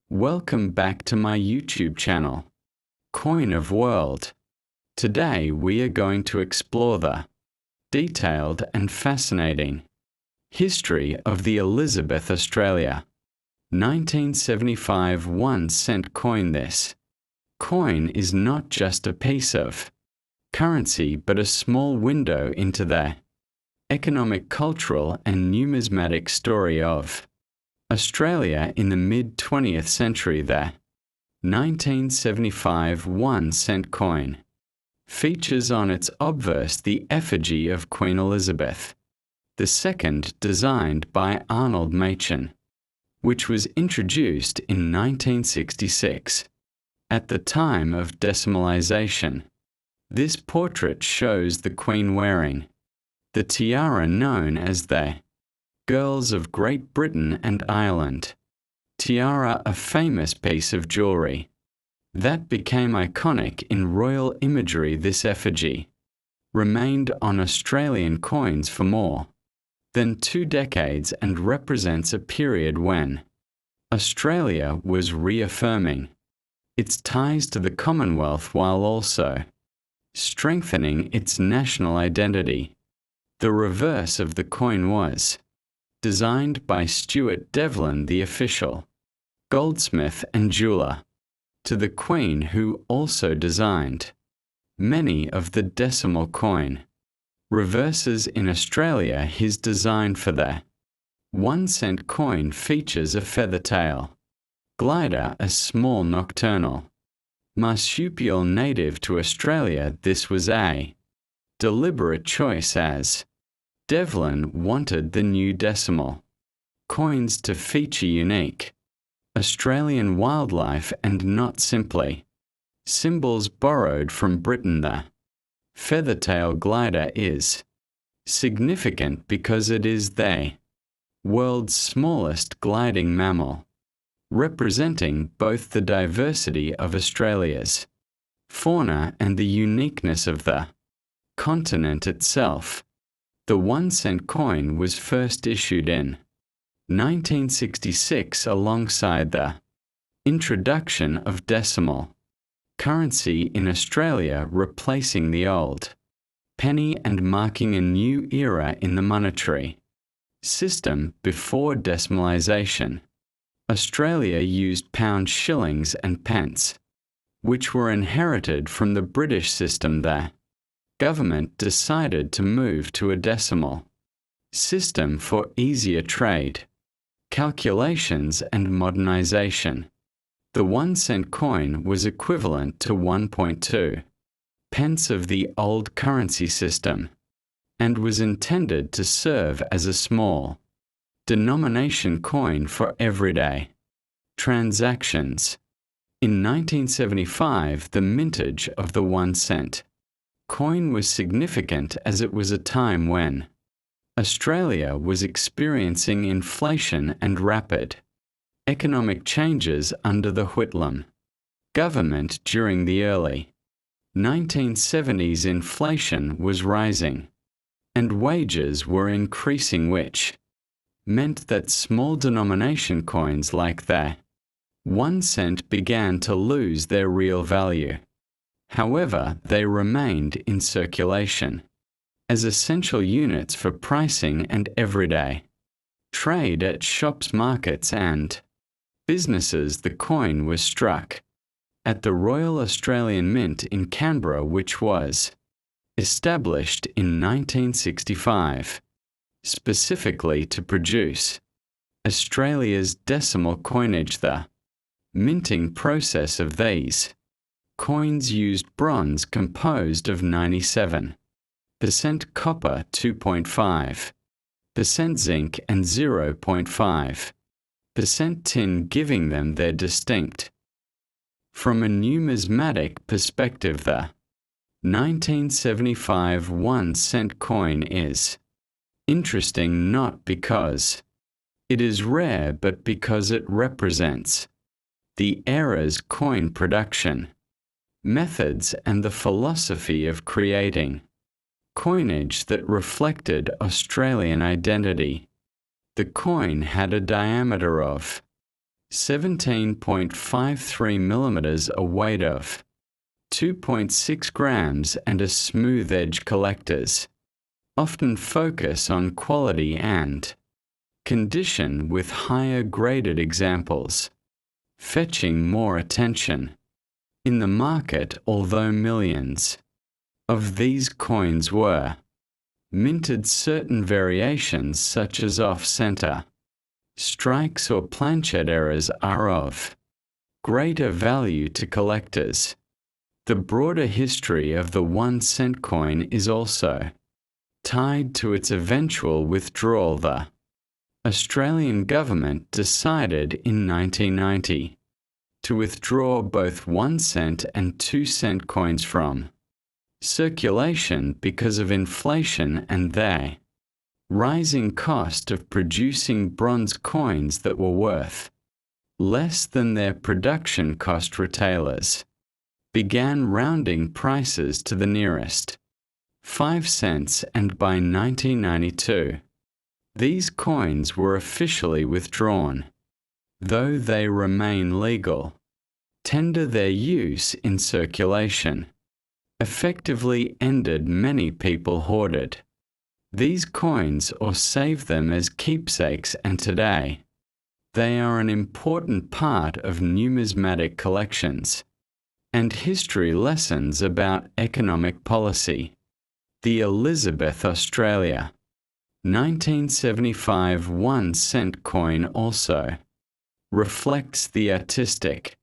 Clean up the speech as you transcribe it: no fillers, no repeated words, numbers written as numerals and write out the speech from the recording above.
Welcome back to my YouTube channel, Coin of World. Today we are going to explore the detailed and fascinating history of the Elizabeth Australia 1975 1-cent coin. This coin is not just a piece of currency but a small window into the economic, cultural and numismatic story of Australia in the mid-20th century. The 1975 1-cent coin features on its obverse the effigy of Queen Elizabeth II, designed by Arnold Machin, which was introduced in 1966. At the time of decimalisation, this portrait shows the Queen wearing the tiara known as the Girls of Great Britain and Ireland tiara, a famous piece of jewellery that became iconic in royal imagery. This effigy remained on Australian coins for more than 2 decades and represents a period when Australia was reaffirming its ties to the Commonwealth while also strengthening its national identity. The reverse of the coin was designed by Stuart, Devlin, the official goldsmith and jeweller to the Queen, who also designed many of the decimal coin reverses in Australia. His design for the 1-cent coin features a feathertail glider, a small nocturnal marsupial native to Australia. This was a deliberate choice, as Devlin wanted the new decimal coins to feature unique Australian wildlife and not simply symbols borrowed from Britain. The feathertail glider is significant because it is the world's smallest gliding mammal, representing both the diversity of Australia's fauna and the uniqueness of the continent itself. The 1-cent coin was first issued in 1966 alongside the introduction of decimal currency in Australia, replacing the old penny and marking a new era in the monetary system. Before decimalisation, Australia used pound, shillings and pence, which were inherited from the British system. The government decided to move to a decimal system for easier trade, calculations and modernisation. The 1-cent coin was equivalent to 1.2 pence of the old currency system and was intended to serve as a small denomination coin for everyday transactions. In 1975, the mintage of the 1-cent coin was significant as it was a time when Australia was experiencing inflation and rapid economic changes under the Whitlam government. During the early 1970s, inflation was rising and wages were increasing, which meant that small denomination coins like the 1 cent began to lose their real value. However, they remained in circulation as essential units for pricing and everyday trade at shops, markets and businesses. The coin was struck at the Royal Australian Mint in Canberra, which was established in 1965 specifically to produce Australia's decimal coinage. The minting process of these coins used bronze composed of 97% copper, 2.5% zinc and 0.5% tin, giving them their distinct. From a numismatic perspective, the 1975 1-cent coin is interesting not because it is rare but because it represents the era's coin production methods and the philosophy of creating coinage that reflected Australian identity. The coin had a diameter of 17.53 millimeters a weight of, 2.6 grams and a smooth edge collectors, often focus on quality and condition with higher graded examples, fetching more attention in the market, although millions of these coins were minted. Certain variations such as off-center strikes or planchet errors are of greater value to collectors. The broader history of the 1-cent coin is also tied to its eventual withdrawal. The Australian government decided in 1990 to withdraw both 1-cent and 2-cent coins from circulation because of inflation and the rising cost of producing bronze coins that were worth less than their production cost. Retailers began rounding prices to the nearest 5 cents, and by 1992, these coins were officially withdrawn. Though they remain legal, tender their use in circulation effectively ended. Many people hoarded these coins or saved them as keepsakes, and today they are an important part of numismatic collections and history lessons about economic policy. The Elizabeth, Australia, 1975 1-cent coin also reflects the artistic